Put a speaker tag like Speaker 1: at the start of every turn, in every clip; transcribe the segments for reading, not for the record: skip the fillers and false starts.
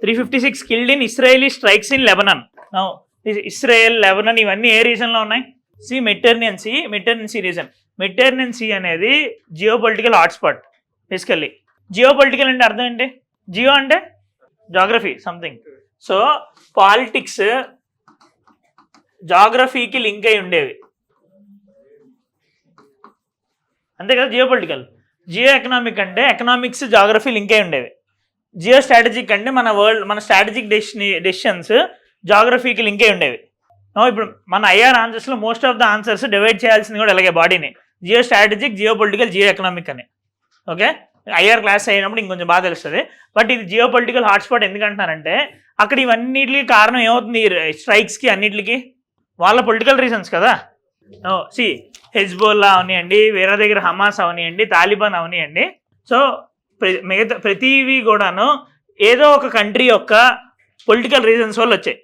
Speaker 1: 356 killed in Israeli strikes in Lebanon. Now Israel, Lebanon ఇవన్నీ ఏ రీజన్లో ఉన్నాయి? Mediterranean sea region. Mediterranean sea అనేది geo political hotspot. Basically geo political అంటే అర్థం ఏంటి? జియో అంటే జాగ్రఫీ సంథింగ్. సో పాలిటిక్స్ జాగ్రఫీకి లింక్ అయి ఉండేవి, అంతే కదా. Geo political. జియో ఎకనామిక్ అంటే ఎకనామిక్స్ జాగ్రఫీ లింక్ అయి ఉండేవి. జియో స్ట్రాటజిక్ అంటే మన స్ట్రాటజిక్ డెసిషన్స్ జాగ్రఫీకి లింక్ అయి ఉండేవి. ఇప్పుడు మన ఐఆర్ ఆన్సర్స్లో most of the answers divide చేయాల్సింది కూడా ఇలాగే బాడీని, geo strategic, geo political, geo economic అని. ఓకే, ఐఆర్ క్లాస్ అయినప్పుడు ఇంకొంచెం బాగా తెలుస్తుంది. బట్ ఇది జియో పొలిటికల్ హాట్స్పాట్ ఎందుకంటున్నారంటే అక్కడ ఇవన్నిటికి కారణం ఏమవుతుంది? స్ట్రైక్స్కి అన్నిటికి వాళ్ళ పొలిటికల్ రీజన్స్ కదా. సి హెజ్బోల్లా అవనియండి, వేరే దగ్గర హమాస్ అవనియండి, తాలిబాన్ అవనియండి. సో మిగతా ప్రతివి కూడాను ఏదో ఒక కంట్రీ యొక్క పొలిటికల్ రీజన్స్ వల్ల వచ్చాయి.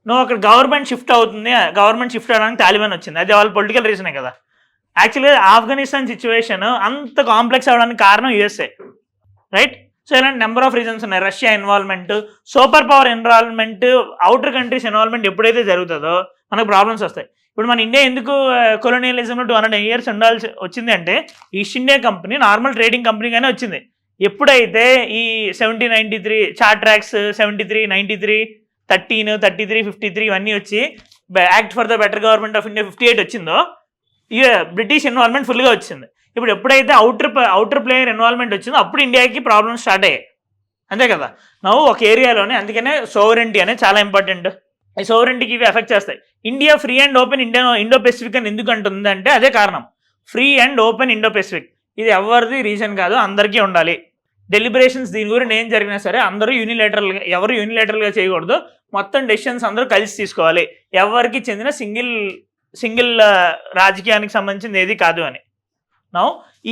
Speaker 1: అక్కడ గవర్నమెంట్ షిఫ్ట్ అవుతుంది, గవర్నమెంట్ షిఫ్ట్ అవడానికి తాలిబాన్ వచ్చింది, అది వాళ్ళ పొలిటికల్ రీజనే కదా. యాక్చువల్గా ఆఫ్ఘనిస్తాన్ సిచ్యువేషన్ అంత కాంప్లెక్స్ అవడానికి కారణం యుఎస్ఏ, రైట్? సో ఇలాంటి నెంబర్ ఆఫ్ రీజన్స్ ఉన్నాయి. Russia involvement, super power involvement, outer countries involvement ఎప్పుడైతే జరుగుతుందో మనకు ప్రాబ్లమ్స్ వస్తాయి. ఇప్పుడు మన ఇండియా ఎందుకు కొలోనియలిజంలో 200 years ఉండాల్సి వచ్చింది అంటే East India company normal trading కంపెనీగానే వచ్చింది. ఎప్పుడైతే ఈ 1793 చార్ట్ ట్రాక్స్ 73, 93, 13, 33, 53 ఇవన్నీ వచ్చి act for the better government of India 58 వచ్చిందో బ్రిటిష్ ఇన్వాల్వ్మెంట్ ఫుల్గా వచ్చింది. ఇప్పుడు ఎప్పుడైతే అవుటర్ ప్లేయర్ ఇన్వాల్వ్మెంట్ వచ్చిందో అప్పుడు ఇండియాకి ప్రాబ్లమ్స్ స్టార్ట్ అయ్యాయి, అంతే కదా. ఒక ఏరియాలోనే, అందుకనే సోవరెంటీ అనేది చాలా ఇంపార్టెంట్. ఈ సోవరెంటీకి ఇవి ఎఫెక్ట్ చేస్తాయి. India free and open Indo Pacific అని ఎందుకు అంటుంది అంటే అదే కారణం. Free and open Indo Pacific ఇది ఎవరిది రీజన్ కాదు, అందరికీ ఉండాలి. డెలిబరేషన్స్ దీని గురించి ఏం జరిగినా సరే అందరూ యూనిలేటరల్గా, ఎవరు యూనిలేటరల్గా చేయకూడదు, మొత్తం డెసిషన్స్ అందరూ కలిసి తీసుకోవాలి, ఎవరికి చెందిన సింగిల్ రాజకీయానికి సంబంధించింది ఏది కాదు అని.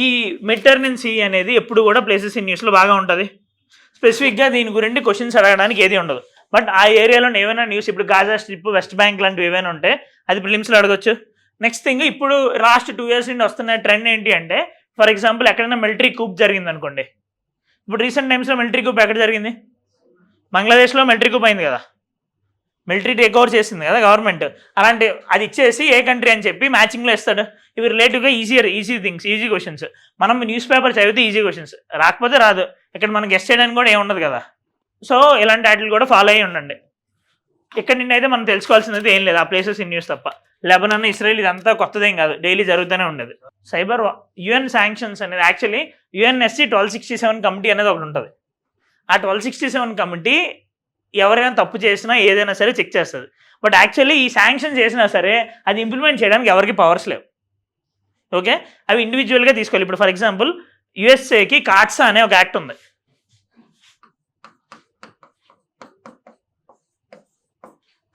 Speaker 1: ఈ మెడిటరేనియన్ సీ అనేది ఎప్పుడు కూడా ప్లేసెస్ ఇన్ న్యూస్లో బాగా ఉంటుంది. స్పెసిఫిక్గా దీని గురించి క్వశ్చన్స్ అడగడానికి ఏది ఉండదు. బట్ ఆ ఏరియాలో ఏమైనా న్యూస్, ఇప్పుడు గాజా స్ట్రిప్, వెస్ట్ బ్యాంక్ లాంటివి ఏమైనా ఉంటే అది ప్రిలిమ్స్లో అడగొచ్చు. నెక్స్ట్ థింగ్, ఇప్పుడు లాస్ట్ 2 years నుండి వస్తున్న ట్రెండ్ ఏంటి అంటే, ఫర్ ఎగ్జాంపుల్ ఎక్కడైనా మిలిటరీ కూప్ జరిగింది అనుకోండి. ఇప్పుడు రీసెంట్ టైమ్స్లో మిలిటరీ కూప్ ఎక్కడ జరిగింది? బంగ్లాదేశ్లో మిలిటరీ కూప్ అయింది కదా, మిలిటరీ టేక్ ఓవర్ చేసింది కదా గవర్నమెంట్. అలాంటి అది ఇచ్చేసి ఏ కంట్రీ అని చెప్పి మ్యాచింగ్లో ఇస్తాడు. ఇవి రిలేటివ్గా ఈజీ థింగ్స్, ఈజీ క్వశ్చన్స్. మనం న్యూస్ పేపర్ చదివితే ఈజీ క్వశ్చన్స్, రాకపోతే రాదు. ఇక్కడ మనం గెస్ట్ చేయడానికి కూడా ఏముండదు కదా. సో ఇలాంటి వాటిని కూడా ఫాలో అయ్యి ఉండండి. ఇక్కడ నుండి అయితే మనం తెలుసుకోవాల్సినది ఏం లేదు, ఆ ప్లేసెస్ ఇన్ న్యూస్ తప్ప. లెబనాన్, ఇస్రాయల్ ఇదంతా కొత్తదేం కాదు, డైలీ జరుగుతూనే ఉండేది. సైబర్ యుఎన్ శాంక్షన్స్ అనేది యాక్చువల్లీ UNSC 1267 కమిటీ అనేది ఒకటి ఉంటుంది. ఆ 1267 కమిటీ ఎవరైనా తప్పు చేసినా ఏదైనా సరే చెక్ చేస్తుంది. బట్ యాక్చువల్లీ ఈ శాంక్షన్ చేసినా సరే అది ఇంప్లిమెంట్ చేయడానికి ఎవరికి పవర్స్ లేవు. ఓకే, అవి ఇండివిజువల్గా తీసుకోవాలి. ఇప్పుడు ఫర్ ఎగ్జాంపుల్ యుఎస్ఏకి కాట్సా అనే ఒక యాక్ట్ ఉంది,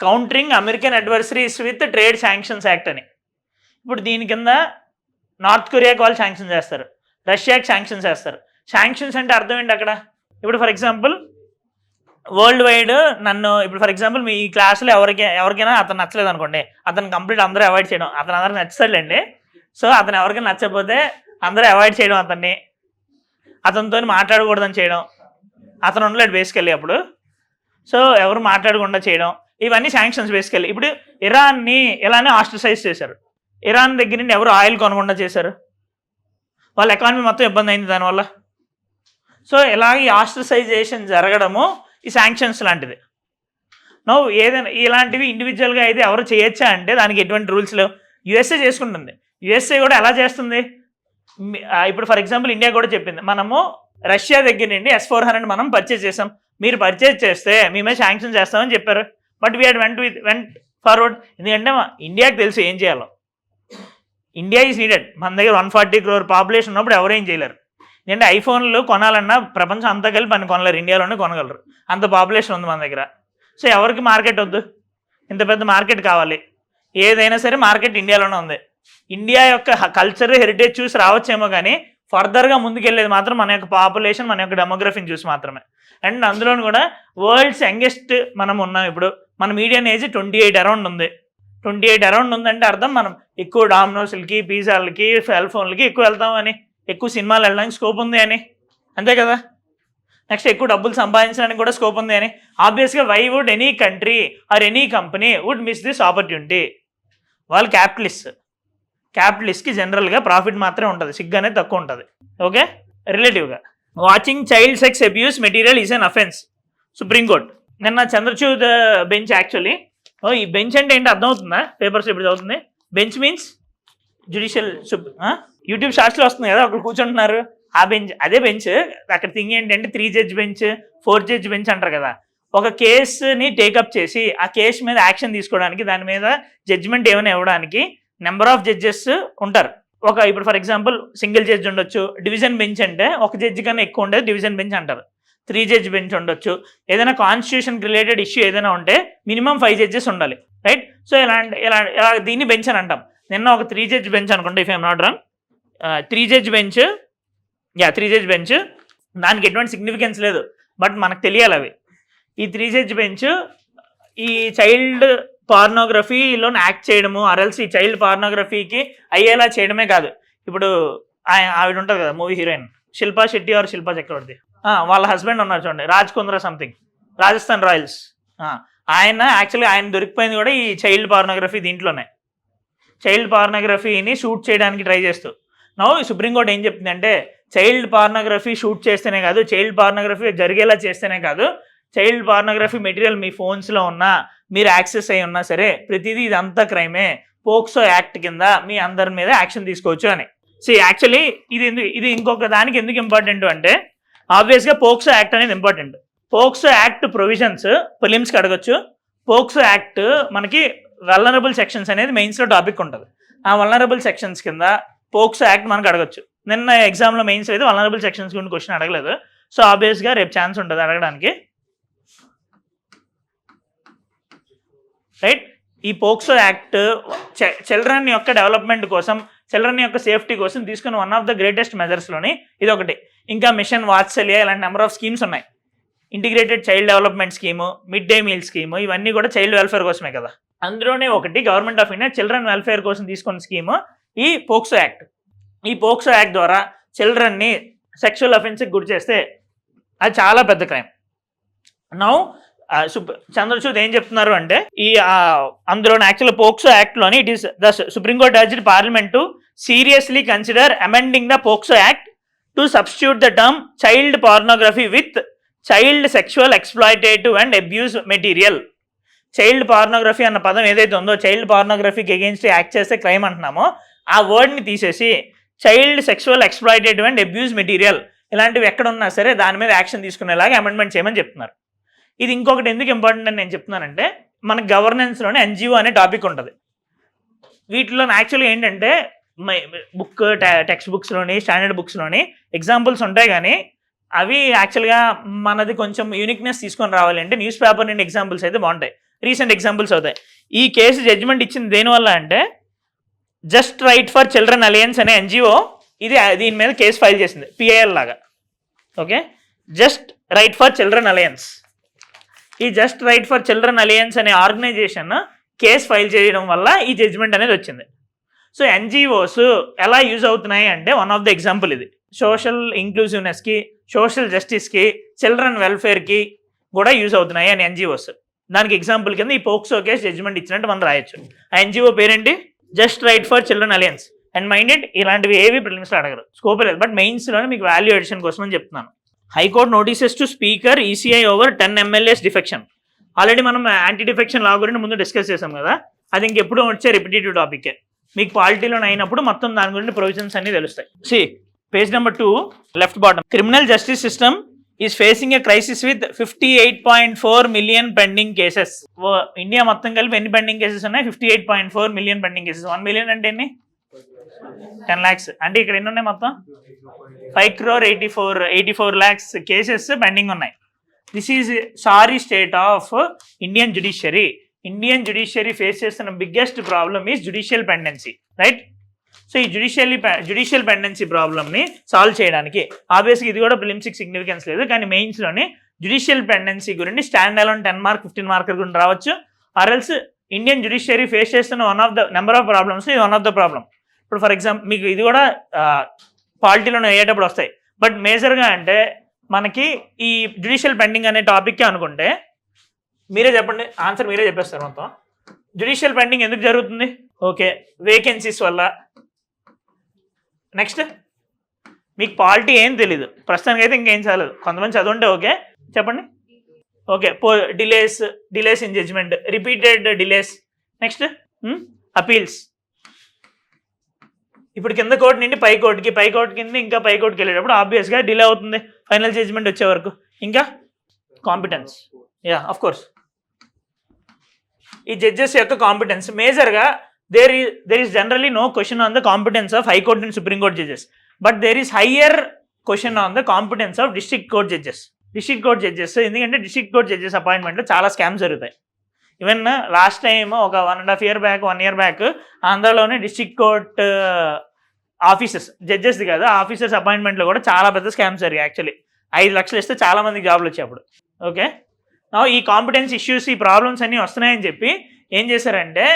Speaker 1: countering American adversaries with trade sanctions act అని. ఇప్పుడు దీని కింద నార్త్ కొరియాకి వాళ్ళు శాంక్షన్ చేస్తారు, రష్యాకి శాంక్షన్స్ చేస్తారు. శాంక్షన్స్ అంటే అర్థం ఏంటి అక్కడ? ఇప్పుడు ఫర్ ఎగ్జాంపుల్ వరల్డ్ వైడ్ ఇప్పుడు ఫర్ ఎగ్జాంపుల్ మీ క్లాస్లో ఎవరికైనా అతను నచ్చలేదు అనుకోండి, అతను కంప్లీట్ అందరూ అవాయిడ్ చేయడం. అతను అందరికి నచ్చుతాడులేండి. సో అతను ఎవరికైనా నచ్చకపోతే అందరూ అవాయిడ్ చేయడం, అతనితో మాట్లాడకూడదని చేయడం, అతను ఉండలేడు బేసికల్లీ అప్పుడు. సో ఎవరు మాట్లాడకుండా చేయడం, ఇవన్నీ శాంక్షన్స్ బేసికల్లీ. ఇప్పుడు ఇరాన్ని ఇలానే ఆస్ట్రసైజ్ చేశారు. ఇరాన్ దగ్గర నుండి ఎవరు ఆయిల్ కొనకుండా చేశారు, వాళ్ళ ఎకానమీ మొత్తం ఇబ్బంది అయింది దానివల్ల. సో ఇలాగ ఈ ఆస్ట్రసైజేషన్ జరగడము ఈ శాంక్షన్స్ లాంటిది. ఏదైనా ఇలాంటివి ఇండివిజువల్గా అయితే ఎవరు చేయొచ్చా అంటే దానికి ఎటువంటి రూల్స్ లేవు. యుఎస్ఏ చేసుకుంటుంది. యుఎస్ఏ కూడా ఎలా చేస్తుంది? ఇప్పుడు ఫర్ ఎగ్జాంపుల్ ఇండియా కూడా చెప్పింది, మనము రష్యా దగ్గర నుండి S-400 మనం పర్చేజ్ చేసాం, మీరు పర్చేజ్ చేస్తే మేమే శాంక్షన్ చేస్తామని చెప్పారు. But we went forward. ఎందుకంటే ఇండియాకి తెలుసు ఏం చేయాలో. India is needed. మన దగ్గర 140 crore పాపులేషన్ ఉన్నప్పుడు ఎవరు ఏం చేయలేరు. ఎందుకంటే ఐఫోన్లు కొనాలన్నా ప్రపంచం అంతా కలిపి పని కొనలేరు, ఇండియాలోనే కొనగలరు, అంత పాపులేషన్ ఉంది మన దగ్గర. సో ఎవరికి మార్కెట్ వద్దు, ఇంత పెద్ద మార్కెట్ కావాలి. ఏదైనా సరే మార్కెట్ ఇండియాలోనే ఉంది. ఇండియా యొక్క కల్చర్, హెరిటేజ్ చూసి రావచ్చేమో కానీ ఫర్దర్గా ముందుకెళ్ళేది మాత్రం మన యొక్క పాపులేషన్, మన యొక్క డెమోగ్రఫీని చూసి మాత్రమే. అండ్ అందులోనూ కూడా వరల్డ్స్ యంగెస్ట్ మనం ఉన్నాం. ఇప్పుడు మన మీడియన్ ఏజ్ 28 అరౌండ్ ఉంది. 28 అరౌండ్ ఉందంటే అర్థం మనం ఎక్కువ డామినోస్లకి, పిజ్జాలకి, సెల్ ఫోన్లకి ఎక్కువ వెళ్తామని, ఎక్కువ సినిమాలు వెళ్ళడానికి స్కోప్ ఉంది అని, అంతే కదా. నెక్స్ట్ ఎక్కువ డబ్బులు సంపాదించడానికి కూడా స్కోప్ ఉంది అని. ఆబ్వియస్గా why would any country or any company would miss this opportunity? వాళ్ళు క్యాపిటలిస్ట్కి జనరల్గా ప్రాఫిట్ మాత్రమే ఉంటుంది, సిగ్గు అనేది తక్కువ ఉంటుంది. ఓకే, రిలేటివ్గా watching child sex abuse material is an offence. Supreme court నిన్న చంద్రచూడ్ బెంచ్ యాక్చువల్లీ, ఈ బెంచ్ అంటే ఏంటి అర్థమవుతుందా? పేపర్స్ ఇప్పుడు చదువుతుంది. Bench means judicial. యూట్యూబ్ షార్ట్స్లో వస్తుంది కదా, ఒకరు కూర్చుంటున్నారు, ఆ బెంచ్ అదే బెంచ్. అక్కడ థింగ్ ఏంటంటే 3 జడ్జ్ బెంచ్ 4 జడ్జ్ బెంచ్ అంటారు కదా. ఒక కేసుని టేకప్ చేసి ఆ కేసు మీద యాక్షన్ తీసుకోవడానికి, దాని మీద జడ్జిమెంట్ ఏమైనా ఇవ్వడానికి నెంబర్ ఆఫ్ జడ్జెస్ ఉంటారు. ఇప్పుడు ఫర్ ఎగ్జాంపుల్ సింగిల్ జడ్జ్ ఉండొచ్చు. డివిజన్ బెంచ్ అంటే ఒక జడ్జి కన్నా ఎక్కువ ఉండేది డివిజన్ బెంచ్ అంటారు. 3 జడ్జ్ బెంచ్ ఉండొచ్చు. ఏదైనా కాన్స్టిట్యూషన్ రిలేటెడ్ ఇష్యూ ఏదైనా ఉంటే మినిమం 5 జడ్జెస్ ఉండాలి, రైట్? సో ఇలా దీన్ని బెంచ్ అని అంటాం. నిన్న ఒక 3 జడ్జ్ బెంచ్ అనుకుంటే, if I'm not wrong, 3 judge bench, 3 judge bench. దానికి ఎటువంటి సిగ్నిఫికెన్స్ లేదు, బట్ మనకు తెలియాలి అవి. ఈ 3 జడ్జ్ బెంచ్ ఈ చైల్డ్ పార్నోగ్రఫీలో యాక్ట్ చేయడము, అరల్స్ ఈ చైల్డ్ పార్నోగ్రఫీకి అయ్యేలా చేయడమే కాదు. ఇప్పుడు ఆవిడ ఉంటుంది కదా movie heroine, Shilpa Shetty or Shilpa Chakravarthy, వాళ్ళ హస్బెండ్ ఉన్నారు చూడండి, రాజ్ కుంద్రా సంథింగ్, రాజస్థాన్ రాయల్స్. ఆయన దొరికిపోయింది కూడా ఈ చైల్డ్ పార్నోగ్రఫీ దీంట్లోనే. చైల్డ్ పార్నోగ్రఫీని షూట్ చేయడానికి ట్రై చేస్తూ సుప్రీంకోర్టు ఏం చెప్తుందంటే, చైల్డ్ పార్నోగ్రఫీ షూట్ చేస్తేనే కాదు, చైల్డ్ పార్నోగ్రఫీ జరిగేలా చేస్తేనే కాదు, చైల్డ్ పార్నోగ్రఫీ మెటీరియల్ మీ ఫోన్స్లో ఉన్నా, మీరు యాక్సెస్ అయి ఉన్నా సరే, ప్రతిదీ ఇదంతా క్రైమే, పోక్సో యాక్ట్ కింద మీ అందరి మీద యాక్షన్ తీసుకోవచ్చు అని. యాక్చువల్లీ ఇది ఇంకొక దానికి ఎందుకు ఇంపార్టెంట్ అంటే, ఆబ్వియస్గా పోక్సో యాక్ట్ అనేది ఇంపార్టెంట్. పోక్సో యాక్ట్ ప్రొవిజన్స్ ప్రిలిమ్స్కి అడగచ్చు. పోక్సో యాక్ట్ మనకి వల్నరబుల్ సెక్షన్స్ అనేది మెయిన్స్లో టాపిక్ ఉంటుంది. ఆ వల్నరబుల్ సెక్షన్స్ కింద పోక్సో యాక్ట్ మనకు అడగచ్చు. నిన్న ఎగ్జామ్లో మెయిన్స్ అయితే వల్నరబుల్ సెక్షన్స్ గురించి క్వశ్చన్ అడగలేదు. సో ఆబ్వియస్గా రేపు ఛాన్స్ ఉంటుంది అడగడానికి, రైట్? ఈ పోక్సో యాక్ట్ చిల్డ్రన్ యొక్క డెవలప్మెంట్ కోసం, చిల్డ్రన్ యొక్క సేఫ్టీ కోసం తీసుకున్న వన్ ఆఫ్ ద గ్రేటెస్ట్ మెజర్స్లోని ఇది ఒకటి. ఇంకా మిషన్ వాత్సల్య ఇలాంటి నెంబర్ ఆఫ్ స్కీమ్స్ ఉన్నాయి. Integrated child development scheme, mid day meal scheme, ఇవన్నీ కూడా చైల్డ్ వెల్ఫేర్ కోసమే కదా. అందులోనే ఒకటి government of India children welfare కోసం తీసుకున్న స్కీము ఈ పోక్సో యాక్ట్. ఈ పోక్సో యాక్ట్ ద్వారా చిల్డ్రన్ని సెక్షువల్ అఫెన్స్కి గురి చేస్తే అది చాలా పెద్ద క్రైమ్. నౌ చంద్రచూడ్ ఏం చెప్తున్నారు అంటే, అందులోని యాక్చువల్ పోక్సో యాక్ట్లోని it is the supreme court urged parliament to seriously consider amending the POCSO act to substitute the term child pornography with child sexual exploitative and abuse material. Child pornography అన్న పదం ఏదైతే ఉందో, child పార్నోగ్రఫీకి against act చేస్తే crime అంటున్నామో, ఆ వర్డ్ని తీసేసి child sexual exploitative and abuse material ఇలాంటివి ఎక్కడున్నా సరే దాని మీద యాక్షన్ తీసుకునేలాగా అమెండ్మెంట్ చేయమని చెప్తున్నారు. ఇది ఇంకొకటి ఎందుకు ఇంపార్టెంట్ అని నేను చెప్తున్నానంటే, మన గవర్నెన్స్లోనే ఎన్జిఓ అనే టాపిక్ ఉంటుంది. వీటిలో యాక్చువల్గా ఏంటంటే టెక్స్ట్ బుక్స్లోని స్టాండర్డ్ బుక్స్లోని ఎగ్జాంపుల్స్ ఉంటాయి, కానీ అవి యాక్చువల్గా మనది కొంచెం యూనిక్నెస్ తీసుకొని రావాలి అంటే న్యూస్ పేపర్ నుండి ఎగ్జాంపుల్స్ అయితే బాగుంటాయి, రీసెంట్ ఎగ్జాంపుల్స్ అవుతాయి. ఈ కేసు జడ్జిమెంట్ ఇచ్చింది దేనివల్ల అంటే, just right for children alliance అనే ఎన్జిఓ దీని మీద కేసు ఫైల్ చేసింది, పిఐఎల్ లాగా. Okay, just right for children alliance. ఈ just right for children alliance అనే ఆర్గనైజేషన్ కేసు ఫైల్ చేయడం వల్ల ఈ జడ్జిమెంట్ అనేది వచ్చింది. సో ఎన్జిఓస్ ఎలా యూజ్ అవుతున్నాయి అంటే, వన్ ఆఫ్ ద ఎగ్జాంపుల్ ఇది. సోషల్ ఇంక్లూజివ్నెస్కి, సోషల్ జస్టిస్కి, చిల్డ్రన్ వెల్ఫేర్కి కూడా యూజ్ అవుతున్నాయి అని ఎన్జిఓస్. దానికి ఎగ్జాంపుల్ కింద ఈ పోక్సో కేసు జడ్జిమెంట్ ఇచ్చినట్టు మనం రాయొచ్చు. ఆ ఎన్జిఓ పేరేంటి? Just right for children alliance. And minded ఇలాంటివి ఏవి ప్రిలిమ్స్లో అడగరు, స్కోప్ లేదు, బట్ మెయిన్స్లోనే మీకు వాల్యూ ఎడిషన్ కోసం అని చెప్తున్నాను. High court notices to speaker ECI over 10 MLAs defection. Already మనం యాంటీ డిఫెక్షన్ లా గురించి ముందు డిస్కస్ చేసాం కదా, అది ఇంకెప్పుడు వచ్చే రిపిటేటివ్ టాపికే. మీకు పాలిటీలో అయినప్పుడు మొత్తం దాని గురించి ప్రొవిజన్స్ అన్ని తెలుస్తాయి. Page number 2 left bottom. Criminal justice system is facing A crisis with 58.4 million pending cases. India మొత్తం కలిపి ఎన్ని పెండింగ్ కేసెస్ ఉన్నాయి? 58.4 million పెండింగ్ కేసెస్. 1 million అంటే ఎన్ని? 10 lakhs. అంటే ఇక్కడ ఎన్ని ఉన్నాయి మొత్తం? 5,84 lakhs కేసెస్ పెండింగ్ ఉన్నాయి. This is sorry state of Indian judiciary. Indian judiciary face చేస్తున్న biggest problem is judicial pendency, right? So ఈ జ్యుడిషియల్ పెండెన్సీ ప్రాబ్లమ్ని సాల్వ్ చేయడానికి ఆబ్వియస్గా ఇది కూడా ప్రిలిమ్స్కి సిగ్నిఫికెన్స్ లేదు, కానీ మెయిన్స్లోని జ్యుడిషియల్ పెండెన్సీ గురించి స్టాండ్ అలోన్ 10 mark 15 mark గురించి రావచ్చు. ఆర్ఎల్స్ ఇండియన్ జ్యుడిషియరీ ఫేస్ చేస్తున్న one of the number of problems ఇది వన్ ఆఫ్ ద ప్రాబ్లమ్. ఇప్పుడు ఫర్ ఎగ్జాంపుల్ మీకు ఇది కూడా పాలిటీలో అయ్యేటప్పుడు వస్తాయి, బట్ మేజర్గా అంటే మనకి ఈ జ్యుడిషియల్ పెండింగ్ అనే టాపిక్కే అనుకుంటే మీరే చెప్పండి, ఆన్సర్ మీరే చెప్పేస్తారు మొత్తం. జ్యుడిషియల్ పెండింగ్ ఎందుకు జరుగుతుంది? ఓకే, వేకెన్సీస్ వల్ల. నెక్స్ట్ మీకు పాలిటీ ఏం తెలీదు ప్రస్తుతానికి అయితే, ఇంకేం చాలదు. కొంతమంది చదువుంటే ఓకే చెప్పండి. Okay, delays in judgment, repeated delays. Next appeals. ఇప్పుడు కింద కోర్టు నుండి పై కోర్టు కింద ఇంకా పై కోర్టుకి వెళ్ళేటప్పుడు ఆబ్వియస్గా డిలే అవుతుంది ఫైనల్ జడ్జ్మెంట్ వచ్చే వరకు. ఇంకా కాంపిటెన్స్, యా ఆఫ్ కోర్స్ ఈ జడ్జెస్ యొక్క కాంపిటెన్స్ మేజర్గా there is generally no question on the competence of high court and supreme court judges, but there is higher question on the competence of district court judges. ఎందుకంటే district court judges అపాయింట్మెంట్లో చాలా scams జరుగుతాయి. Even last time ఒక 1.5 year back 1 year back ఆంధ్రాలోనే district court officers, జడ్జెస్ది కదా, officers అపాయింట్మెంట్లో కూడా చాలా పెద్ద స్కామ్స్ జరిగాయి. యాక్చువల్లీ 5 లక్షలు ఇస్తే చాలా మందికి జాబ్లు వచ్చాయి అప్పుడు. ఓకే, ఈ కాంపిటెన్స్ ఇష్యూస్, ఈ ప్రాబ్లమ్స్ అన్నీ వస్తున్నాయని చెప్పి ఏం చేశారంటే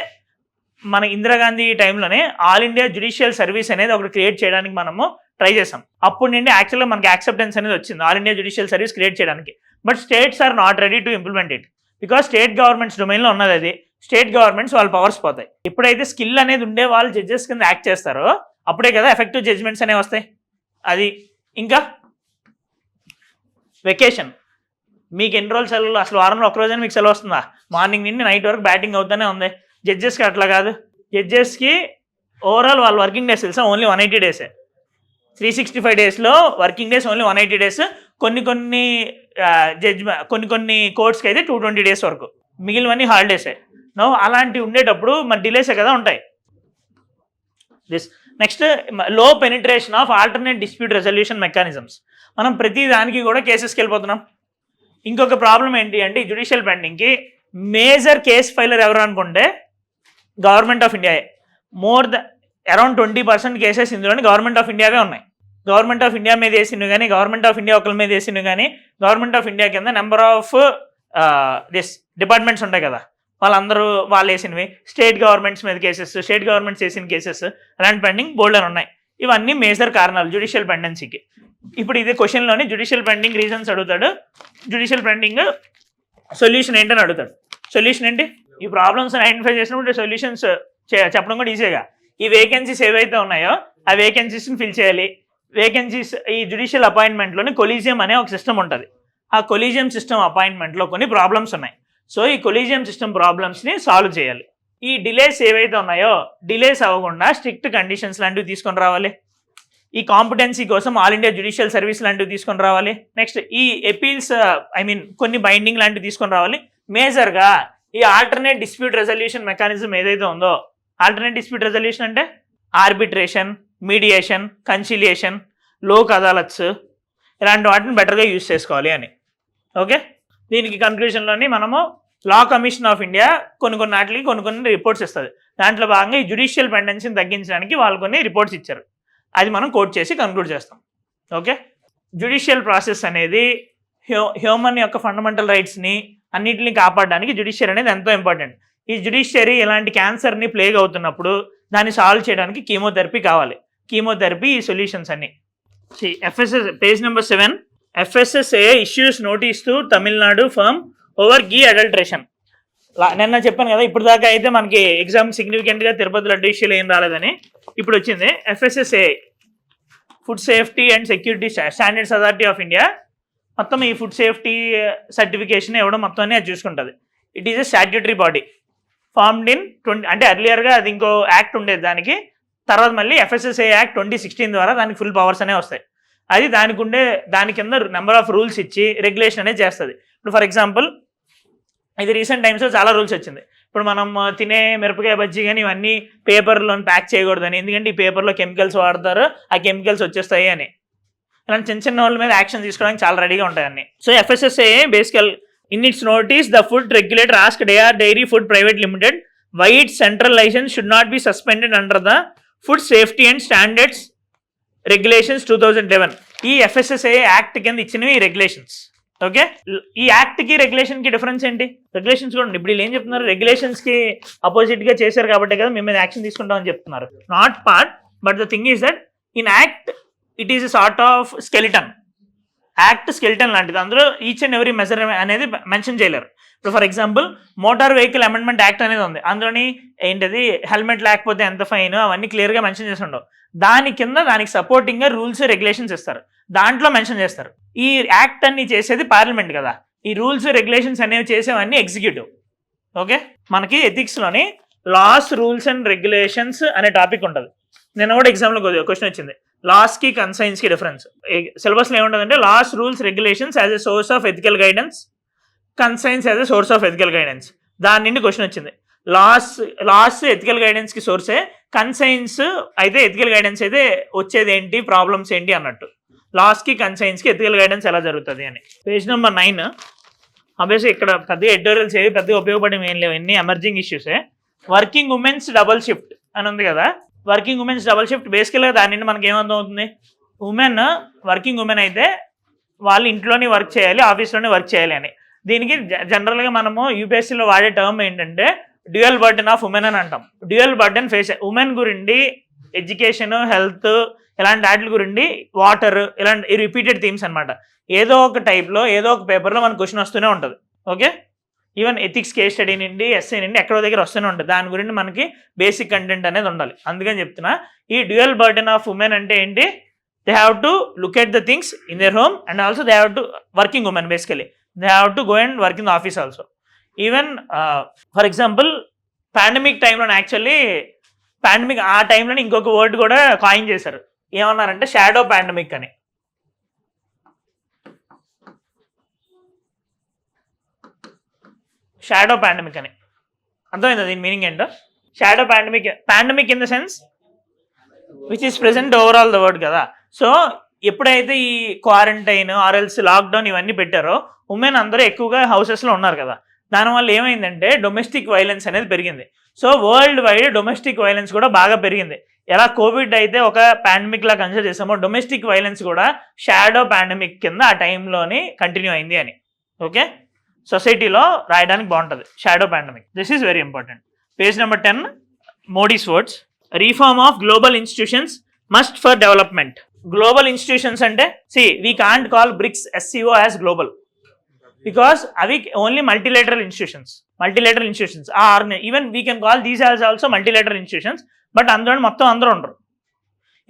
Speaker 1: మన ఇందిరాగాంధీ టైంలోనే ఆల్ ఇండియా జ్యుడిషియల్ సర్వీస్ అనేది ఒకటి క్రియేట్ చేయడానికి మనము ట్రై చేసాం. అప్పుడు నుండి యాక్చువల్గా మనకి యాక్సెప్టెన్స్ అనేది వచ్చింది All India judicial service create చేయడానికి. But states are not ready to implement it because state governments డొమైన్లో ఉన్నది అది. స్టేట్ గవర్నమెంట్స్ వాళ్ళ పవర్స్ పోతాయి. ఎప్పుడైతే స్కిల్ అనేది ఉండే వాళ్ళు జడ్జెస్ కింద యాక్ట్ చేస్తారో అప్పుడే కదా ఎఫెక్టివ్ జడ్జ్మెంట్స్ అనేవి వస్తాయి. అది ఇంకా వెకేషన్. మీకు ఎన్ని రోజులు సెలవులు? అసలు వారంలో ఒక రోజైనా మీకు సెలవు వస్తుందా? మార్నింగ్ నుండి నైట్ వరకు బ్యాటింగ్ అవుతూనే ఉంది. జడ్జెస్కి అట్లా కాదు. జడ్జెస్కి ఓవరాల్ వాళ్ళ వర్కింగ్ డేస్ తెలుసా? Only 180 days. 365 daysలో వర్కింగ్ డేస్ ఓన్లీ 180 days. కొన్ని కోర్ట్స్కి అయితే 220 days వరకు, మిగిలినవన్నీ హాలిడేసే. అలాంటివి ఉండేటప్పుడు మరి డిలేసే కదా ఉంటాయి. నెక్స్ట్ లో penetration of alternate dispute resolution mechanisms. మనం ప్రతి దానికి కూడా కేసెస్కి వెళ్ళిపోతున్నాం. ఇంకొక ప్రాబ్లం ఏంటి అంటే ఈ జ్యుడిషియల్ పెండింగ్కి మేజర్ కేస్ ఫైలర్ ఎవరు అనుకుంటే గవర్నమెంట్ ఆఫ్ ఇండియాయే. అరౌండ్ 20% కేసెస్ ఇందులోని గవర్నమెంట్ ఆఫ్ ఇండియావే ఉన్నాయి. గవర్నమెంట్ ఆఫ్ ఇండియా మీద వేసినవి కానీ, గవర్నమెంట్ ఆఫ్ ఇండియా ఒకరి మీద వేసినవి కానీ, గవర్నమెంట్ ఆఫ్ ఇండియా కింద నెంబర్ ఆఫ్ డిపార్ట్మెంట్స్ ఉంటాయి కదా, వాళ్ళు వేసినవి. స్టేట్ గవర్నమెంట్స్ మీద కేసెస్, స్టేట్ గవర్నమెంట్స్ వేసిన కేసెస్, అలాంటి పెండింగ్ బోల్డ్ అని ఉన్నాయి. ఇవన్నీ మేజర్ కారణాలు జ్యుడిషియల్ పెండెన్సీకి. ఇప్పుడు ఇదే క్వశ్చన్లోని జ్యుడిషియల్ పెండింగ్ రీజన్స్ అడుగుతాడు, జ్యుడిషియల్ పెండింగ్ సొల్యూషన్ ఏంటని అడుగుతాడు. సొల్యూషన్ ఏంటి? ఈ ప్రాబ్లమ్స్ ఐడెంటిఫై చేసినప్పుడు సొల్యూషన్స్ చెప్పడం కూడా ఈజీగా. ఈ వేకెన్సీస్ ఏవైతే ఉన్నాయో ఆ వేకెన్సీస్ని ఫిల్ చేయాలి. వేకెన్సీస్ ఈ జ్యుడిషియల్ అపాయింట్మెంట్లోని కొలీజియం అనే ఒక సిస్టమ్ ఉంటుంది. ఆ కొలీజియం సిస్టమ్ అపాయింట్మెంట్లో కొన్ని ప్రాబ్లమ్స్ ఉన్నాయి. సో ఈ కొలీజియం సిస్టమ్ ప్రాబ్లమ్స్ని సాల్వ్ చేయాలి. ఈ డిలేస్ ఏవైతే ఉన్నాయో డిలేస్ అవ్వకుండా స్ట్రిక్ట్ కండిషన్స్ లాంటివి తీసుకొని రావాలి. ఈ కాంపిటెన్సీ కోసం ఆల్ ఇండియా జ్యుడిషియల్ సర్వీస్ లాంటివి తీసుకొని రావాలి. నెక్స్ట్ ఈ ఎపీల్స్ కొన్ని బైండింగ్ లాంటివి తీసుకొని రావాలి. మేజర్గా ఈ ఆల్టర్నేట్ డిస్ప్యూట్ రెజల్యూషన్ మెకానిజం ఏదైతే ఉందో, ఆల్టర్నేట్ డిస్ప్యూట్ రెజల్యూషన్ అంటే arbitration, mediation, conciliation, Lok adalats, ఇలాంటి వాటిని బెటర్గా యూజ్ చేసుకోవాలి అని. ఓకే, దీనికి కన్క్లూషన్లోని మనము లా కమిషన్ ఆఫ్ ఇండియా కొన్ని రిపోర్ట్స్ ఇస్తుంది. దాంట్లో భాగంగా ఈ జ్యుడిషియల్ పెండెన్సీని తగ్గించడానికి వాళ్ళు కొన్ని రిపోర్ట్స్ ఇచ్చారు. అది మనం కోట్ చేసి కంక్లూడ్ చేస్తాం. ఓకే, జ్యుడిషియల్ ప్రాసెస్ అనేది హ్యూమన్ యొక్క ఫండమెంటల్ రైట్స్ని అన్నింటినీ కాపాడడానికి జ్యుడిషియరీ అనేది ఎంతో ఇంపార్టెంట్. ఈ జ్యుడిషియరీ ఇలాంటి క్యాన్సర్ని ప్లేగ్ అవుతున్నప్పుడు దాన్ని సాల్వ్ చేయడానికి కీమోథెరపీ కావాలి. కీమోథెరపీ ఈ సొల్యూషన్స్ అన్ని. Page number 7, FSSA issues notice to Tamil Nadu firm over ghee adulteration. నిన్న చెప్పాను కదా, ఇప్పుడు దాకా అయితే మనకి ఎగ్జామ్ సిగ్నిఫికెంట్గా తిరుపతి లడ్డు ఇష్యూలు ఏం రాలేదని. ఇప్పుడు వచ్చింది FSSA, food safety and security standards authority of India. మొత్తం ఈ ఫుడ్ సేఫ్టీ సర్టిఫికేషన్ ఇవ్వడం మొత్తం అది చూసుకుంటుంది. It is a statutory body formed in అంటే ఎర్లియర్గా అది ఇంకో యాక్ట్ ఉండేది దానికి, తర్వాత మళ్ళీ FSSA యాక్ట్ 2016 ద్వారా దానికి ఫుల్ పవర్స్ అనేవి వస్తాయి. అది దాని కింద నెంబర్ ఆఫ్ రూల్స్ ఇచ్చి రెగ్యులేషన్ అనేది చేస్తుంది. ఇప్పుడు ఫర్ ఎగ్జాంపుల్ ఇది రీసెంట్ టైమ్స్లో చాలా రూల్స్ వచ్చింది. ఇప్పుడు మనం తినే మిరపకాయ బజ్జీ కానీ ఇవన్నీ పేపర్లో ప్యాక్ చేయకూడదని, ఎందుకంటే ఈ పేపర్లో కెమికల్స్ వాడతారు, ఆ కెమికల్స్ వచ్చేస్తాయి అని. ఇలాంటి చిన్న వాళ్ళ మీద యాక్షన్ తీసుకోవడానికి చాలా రెడీగా ఉంటాయి అన్ని. సో FSSA బేసికల్ in it's notice the food regulator asked AR Dairy Food Private Limited why its central license should not be suspended under the Food Safety and Standards Regulations 2011. ఈ FSSA యాక్ట్ కింద ఇచ్చినవి ఈ regulations. Okay, ఈ యాక్ట్కి రెగ్యులేషన్కి difference ఏంటి? Regulations కూడా ఇప్పుడు వీళ్ళు ఏం చెప్తున్నారు, రెగ్యులేషన్స్కి అపోజిట్గా చేశారు కాబట్టి కదా మేము మీద యాక్షన్ తీసుకుంటామని చెప్తున్నారు. Not part, but the thing is that in act it is a sort of skeleton. Act skeleton లాంటిది, అందులో ఈచ్ అండ్ ఎవరీ మెజర్ అనేది మెన్షన్ చేయలేరు. ఇప్పుడు for example motor vehicle amendment act అనేది ఉంది, అందులోని ఏంటిది హెల్మెట్ లేకపోతే ఎంత ఫైన్ అవన్నీ క్లియర్గా మెన్షన్ చేసి ఉండవు. దాని కింద దానికి సపోర్టింగ్గా రూల్స్ రెగ్యులేషన్స్ ఇస్తారు, దాంట్లో మెన్షన్ చేస్తారు. ఈ యాక్ట్ అన్ని చేసేది పార్లమెంట్ కదా, ఈ రూల్స్ రెగ్యులేషన్స్ అనేవి చేసేవన్నీ ఎగ్జిక్యూటివ్. ఓకే, మనకి ఎథిక్స్లోని లాస్ రూల్స్ అండ్ రెగ్యులేషన్స్ అనే టాపిక్ ఉంటుంది. నిన్న కూడా ఎగ్జామ్లో క్వశ్చన్ వచ్చింది, లాస్కి కన్సైన్స్కి డిఫరెన్స్. సిలబస్లో ఏముంటుందంటే laws rules regulations as a source of ethical guidance, conscience as a source of ethical guidance. దాని నుండి క్వశ్చన్ వచ్చింది. లాస్ ఎథికల్ గైడెన్స్కి సోర్సే, కన్సైన్స్ అయితే ఎథికల్ గైడెన్స్ అయితే వచ్చేది ఏంటి, ప్రాబ్లమ్స్ ఏంటి అన్నట్టు. లాస్కి కన్సైన్స్కి ఎథికల్ గైడెన్స్ ఎలా జరుగుతుంది అని. Page number 9. ఆబ్వియస్లీ ఇక్కడ పెద్దగా ఎడిటోరియల్స్ ఏవి పెద్దగా ఉపయోగపడే ఏం లేవు, ఎన్ని ఎమర్జింగ్ ఇష్యూసే. వర్కింగ్ ఉమెన్స్ డబల్ షిఫ్ట్ అని ఉంది కదా, వర్కింగ్ ఉమెన్స్ డబల్ షిఫ్ట్ బేసికల్గా దాని నుండి మనకి ఏమర్థం అవుతుంది, వర్కింగ్ ఉమెన్ అయితే వాళ్ళు ఇంట్లోనే వర్క్ చేయాలి, ఆఫీస్లోనే వర్క్ చేయాలి అని. దీనికి జనరల్గా మనము యూపీఎస్సీలో వాడే టర్మ్ ఏంటంటే డ్యూయల్ బర్డెన్ ఆఫ్ ఉమెన్ అని అంటాం. డ్యూయల్ బర్డెన్ ఫేస్ ఉమెన్ గురించి ఎడ్యుకేషన్, హెల్త్ ఇలాంటి వాటి గురించి, వాటర్, ఇలాంటి రిపీటెడ్ థీమ్స్ అనమాట. ఏదో ఒక టైప్లో ఏదో ఒక పేపర్లో మనకు క్వశ్చన్ వస్తూనే ఉంటుంది. Okay, even ethics case study నుండి, ఎస్ఏ నుండి ఎక్కడో దగ్గర వస్తూనే ఉంటుంది. దాని గురించి మనకి బేసిక్ కంటెంట్ అనేది ఉండాలి. అందుకని చెప్తున్నా, ఈ డ్యూయల్ బర్డెన్ ఆఫ్ ఉమెన్ అంటే ఏంటి, they have to look at the things in there home and also they have to working women basically they have to go and work in the office also. Even for example pandemic టైంలో actually ఆ టైంలో ఇంకొక word కూడా coin చేశారు. ఏమన్నారంటే shadow pandemic అని. Shadow pandemic అని అర్థమైందా దీని మీనింగ్ ఏంటో? Shadow pandemic in the sense which is present overall the word కదా. సో ఎప్పుడైతే ఈ క్వారంటైన్ ఆర్ఎల్స్ లాక్డౌన్ ఇవన్నీ పెట్టారో ఉమెన్ అందరూ ఎక్కువగా హౌసెస్లో ఉన్నారు కదా, దానివల్ల ఏమైందంటే డొమెస్టిక్ వైలెన్స్ అనేది పెరిగింది. So world wide domestic violence కూడా బాగా పెరిగింది. ఎలా కోవిడ్ అయితే ఒక పాండమిక్ లా కన్సిడర్ చేసామో, డొమెస్టిక్ వైలెన్స్ కూడా షాడో పాండమిక్ కింద ఆ టైంలోని కంటిన్యూ అయింది అని. ఓకే, సొసైటీలో రాయడానికి బాగుంటుంది shadow pandemic. This is very important. Page number 10, Modi's words. Reform of global institutions must for development. Global institutions అంటే we can't call BRICS SCO as global because అవి only multilateral institutions are even we can call these as also multilateral institutions. But అందులో మొత్తం అందరూ ఉండరు.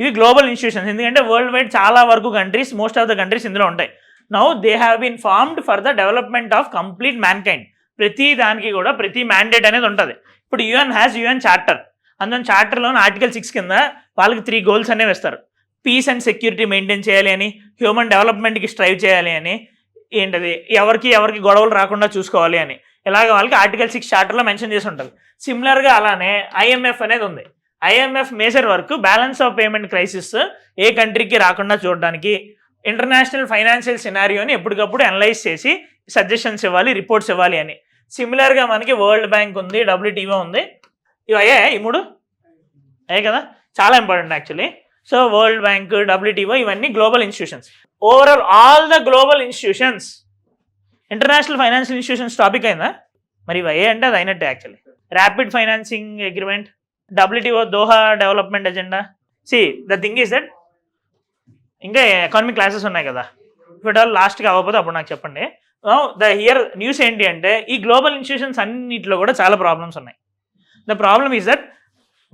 Speaker 1: ఇవి global institutions ఎందుకంటే world wide చాలా వరకు countries, most of the countries ఇందులో ఉంటాయి. Now they have been formed for the development of complete mankind. ప్రతి దానికి కూడా ప్రతి మ్యాండేట్ అనేది ఉంటుంది. ఇప్పుడు UN చార్టర్, అందులో చార్టర్లోని ఆర్టికల్ 6 కింద వాళ్ళకి 3 గోల్స్ అనేవి ఇస్తారు. పీస్ అండ్ సెక్యూరిటీ మెయింటైన్ చేయాలి అని, హ్యూమన్ డెవలప్మెంట్కి స్ట్రైవ్ చేయాలి అని, ఏంటది ఎవరికి గొడవలు రాకుండా చూసుకోవాలి అని, ఇలాగ వాళ్ళకి ఆర్టికల్ 6 చార్టర్లో మెన్షన్ చేసి ఉంటుంది. సిమిలర్గా అలానే IMF అనేది ఉంది. IMF major work balance of payment crisis ఏ కంట్రీకి రాకుండా చూడడానికి, ఇంటర్నేషనల్ ఫైనాన్షియల్ సినారియోని ఎప్పటికప్పుడు అనలైజ్ చేసి సజెషన్స్ ఇవ్వాలి, రిపోర్ట్స్ ఇవ్వాలి అని. సిమిలర్గా మనకి వరల్డ్ బ్యాంక్ ఉంది, WTO ఉంది. ఇవి అయ్యాయి, ఈ 3 అయ్యాయి కదా, చాలా important actually. So world bank, WTO ఇవన్నీ global institutions. Overall all the global institutions, international financial institutions topic అయిందా? మరి ఇవి అయ్యాయి అంటే అది అయినట్టే actually. Rapid financing agreement, WTO Doha development agenda. The thing is that ఇంకా ఎకానమిక్ క్లాసెస్ ఉన్నాయి కదా, ఇప్పుడు లాస్ట్కి అవ్వకపోతే అప్పుడు నాకు చెప్పండి. న్యూస్ ఏంటి అంటే ఈ గ్లోబల్ ఇన్స్టిట్యూషన్స్ అన్నింటిలో కూడా చాలా ప్రాబ్లమ్స్ ఉన్నాయి. ద ప్రాబ్లమ్ ఈజ్ దట్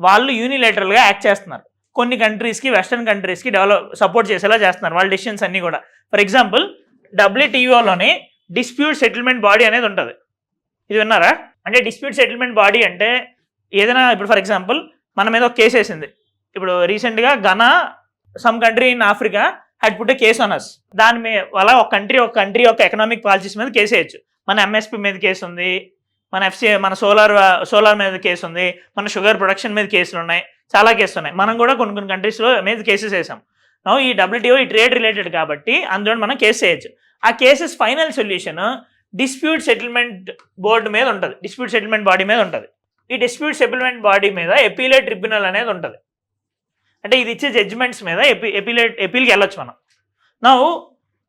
Speaker 1: వాళ్ళు యూనిలేటరల్గా యాక్ట్ చేస్తున్నారు. కొన్ని కంట్రీస్కి, వెస్టర్న్ కంట్రీస్కి సపోర్ట్ చేసేలా చేస్తున్నారు వాళ్ళ డెసిషన్స్ అన్నీ కూడా. ఫర్ ఎగ్జాంపుల్ WTOలోని డిస్ప్యూట్ సెటిల్మెంట్ బాడీ అనేది ఉంటుంది. ఇది విన్నారా? అంటే డిస్ప్యూట్ సెటిల్మెంట్ బాడీ అంటే ఏదైనా, ఇప్పుడు ఫర్ ఎగ్జాంపుల్ మన మీద ఒక కేసు వేసింది. ఇప్పుడు రీసెంట్గా Ghana, some country in Africa had put a case on us. దాని మీద వల్ల ఒక కంట్రీ యొక్క ఎకనామిక్ పాలసీస్ మీద కేసు వేయచ్చు. మన MSP మీద కేసు ఉంది, మన సోలార్ మీద కేసు ఉంది, మన షుగర్ ప్రొడక్షన్ మీద కేసులు ఉన్నాయి, చాలా కేసులు ఉన్నాయి. మనం కూడా కొన్ని కంట్రీస్లో మీద కేసెస్ వేసాం. ఈ WTO ఈ ట్రేడ్ రిలేటెడ్ కాబట్టి అందులో మనం కేసు చేయొచ్చు. ఆ cases final solution dispute settlement board మీద ఉంటుంది, డిస్ప్యూట్ సెటిల్మెంట్ బాడీ మీద ఉంటుంది. ఈ డిస్ప్యూట్ సెటిల్మెంట్ బాడీ మీద ఎపీలేట్ ట్రిబ్యునల్ అనేది ఉంటుంది. అంటే ఇది ఇచ్చే జడ్జిమెంట్స్ మీద ఎపీల్కి వెళ్ళొచ్చు మనం.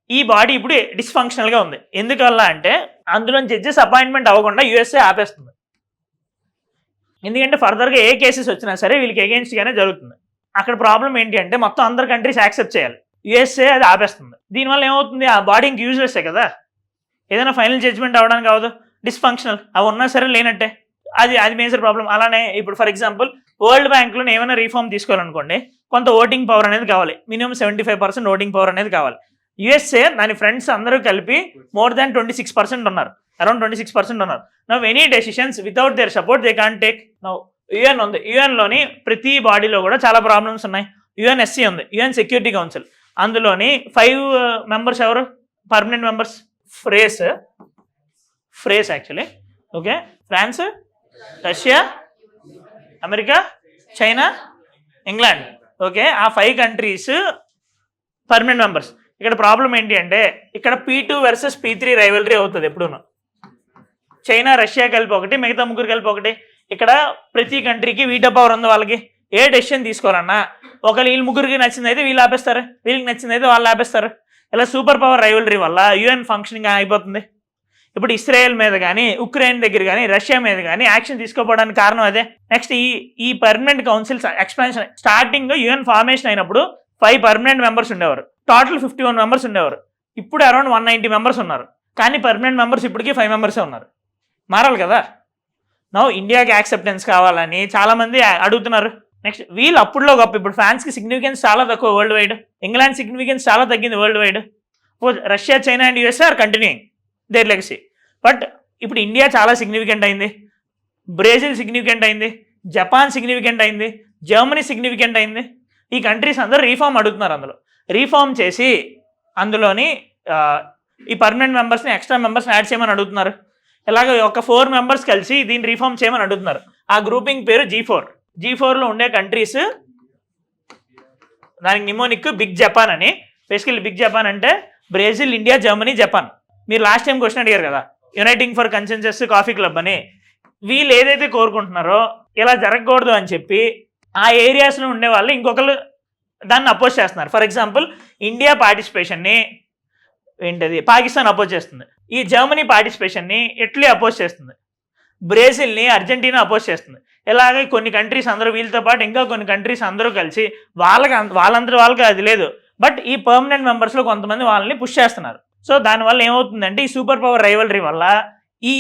Speaker 1: ఈ బాడీ ఇప్పుడు డిస్ఫంక్షనల్గా ఉంది. ఎందువల్ల అంటే అందులో జడ్జెస్ అపాయింట్మెంట్ అవ్వకుండా USA ఆపేస్తుంది. ఎందుకంటే ఫర్దర్గా ఏ కేసెస్ వచ్చినా సరే వీళ్ళకి ఎగెయిన్స్ట్గానే జరుగుతుంది. అక్కడ ప్రాబ్లం ఏంటి అంటే మొత్తం అందరు కంట్రీస్ యాక్సెప్ట్ చేయాలి. యుఎస్ఏ అది ఆపేస్తుంది. దీనివల్ల ఏమవుతుంది, ఆ బాడీ ఇంక యూజ్లెస్సే కదా, ఏదైనా ఫైనల్ జడ్జ్మెంట్ అవ్వడానికి అవ్వదు, డిస్ఫంక్షనల్, అవి ఉన్నా సరే లేనట్టే, అది మేజర్ ప్రాబ్లం. అలానే ఇప్పుడు ఫర్ ఎగ్జాంపుల్ వరల్డ్ బ్యాంక్లో ఏమైనా రీఫార్మ్ తీసుకోవాలనుకోండి, కొంత ఓటింగ్ పవర్ అనేది కావాలి, మినిమం 75% ఓటింగ్ పవర్ అనేది కావాలి. యుఎస్ఏ దాని ఫ్రెండ్స్ అందరూ కలిపి మోర్ దాన్ 26% ఉన్నారు, అరౌండ్ 26% ఉన్నారు. Now any decisions without their support they can't take. Now UN ఉంది, యుఎన్లోని ప్రతి బాడీలో కూడా చాలా ప్రాబ్లమ్స్ ఉన్నాయి. యుఎన్ఎస్సీ ఉంది, యుఎన్ సెక్యూరిటీ కౌన్సిల్, అందులోని 5 మెంబర్స్ ఎవరు పర్మనెంట్ మెంబర్స్? ఫ్రేస్ actually, okay, France, Russia, America, China, England, okay, ఆ 5 కంట్రీస్ పర్మనెంట్ మెంబర్స్. ఇక్కడ ప్రాబ్లం ఏంటి అంటే ఇక్కడ P2 వర్సెస్ P3 రైవలరీ అవుతుంది ఎప్పుడూను. చైనా రష్యా కలిపి ఒకటి, మిగతా ముగ్గురు కలిపి ఒకటి. ఇక్కడ ప్రతి కంట్రీకి వీటో పవర్ ఉంది వాళ్ళకి. ఏ డెసిషన్ తీసుకోవాలన్నా ఒకవేళ వీళ్ళు ముగ్గురికి నచ్చింది అయితే వీళ్ళు ఆపేస్తారు, వీళ్ళకి నచ్చింది అయితే వాళ్ళు ఆపేస్తారు. ఇలా సూపర్ పవర్ రైవలరీ వల్ల యుఎన్ ఫంక్షనింగ్ అయిపోతుంది. ఇప్పుడు ఇస్రాయేల్ మీద కానీ, ఉక్రెయిన్ దగ్గర కానీ, రష్యా మీద కానీ యాక్షన్ తీసుకోపోవడానికి కారణం అదే. నెక్స్ట్ ఈ permanent councils expansion. Starting UN formation అయినప్పుడు 5 పర్మనెంట్ మెంబర్స్ ఉండేవారు, టోటల్ 51 మెంబర్స్ ఉండేవారు. ఇప్పుడు అరౌండ్ 190 మెంబర్స్ ఉన్నారు, కానీ పర్మనెంట్ మెంబర్స్ ఇప్పటికీ 5 మెంబర్సే ఉన్నారు. మారాలి కదా. నో ఇండియాకి యాక్సెప్టెన్స్ కావాలని చాలామంది అడుగుతున్నారు. నెక్స్ట్ వీళ్ళు అప్పుడులో గొప్ప, ఇప్పుడు ఫ్రాన్స్కి సిగ్నిఫికెన్స్ చాలా తక్కువ వరల్డ్ వైడ్, ఇంగ్లాండ్ సిగ్నిఫికెన్స్ చాలా తగ్గింది world wide. Russia, China and USA are continuing their legacy. But ఇప్పుడు ఇండియా చాలా సిగ్నిఫికెంట్ అయింది, బ్రెజిల్ సిగ్నిఫికెంట్ అయింది, జపాన్ సిగ్నిఫికెంట్ అయింది, జర్మనీ సిగ్నిఫికెంట్ అయింది. ఈ కంట్రీస్ అందరూ రీఫార్మ్ అడుగుతున్నారు. అందులో రీఫార్మ్ చేసి అందులోని ఈ పర్మనెంట్ మెంబర్స్ని, ఎక్స్ట్రా మెంబర్స్ని యాడ్ చేయమని అడుగుతున్నారు. ఇలాగ ఒక 4 మెంబర్స్ కలిసి దీన్ని రీఫార్మ్ చేయమని అడుగుతున్నారు. ఆ గ్రూపింగ్ పేరు G4. G4లో ఉండే కంట్రీస్, దానికి నిమోనిక్ బిగ్ జపాన్ అని. బేసికల్లీ బిగ్ జపాన్ అంటే బ్రెజిల్, ఇండియా, జర్మనీ, జపాన్. మీరు లాస్ట్ టైం క్వశ్చన్ అడిగారు కదా, uniting for consensus coffee club అని. వీళ్ళు ఏదైతే కోరుకుంటున్నారో ఇలా జరగకూడదు అని చెప్పి ఆ ఏరియాస్లో ఉండే వాళ్ళు ఇంకొకరు దాన్ని అపోజ్ చేస్తున్నారు. ఫర్ ఎగ్జాంపుల్ ఇండియా పార్టిసిపేషన్ని ఏంటది పాకిస్తాన్ అపోజ్ చేస్తుంది, ఈ జర్మనీ పార్టిసిపేషన్ని ఇటలీ అపోజ్ చేస్తుంది, బ్రెజిల్ని అర్జెంటీనా అపోజ్ చేస్తుంది. ఇలాగే కొన్ని కంట్రీస్ అందరూ, వీళ్ళతో పాటు ఇంకా కొన్ని కంట్రీస్ అందరూ కలిసి వాళ్ళకి అది లేదు, బట్ ఈ పర్మనెంట్ మెంబర్స్లో కొంతమంది వాళ్ళని పుష్ చేస్తున్నారు. సో దానివల్ల ఏమవుతుందంటే ఈ సూపర్ పవర్ రైవలరీ వల్ల ఈ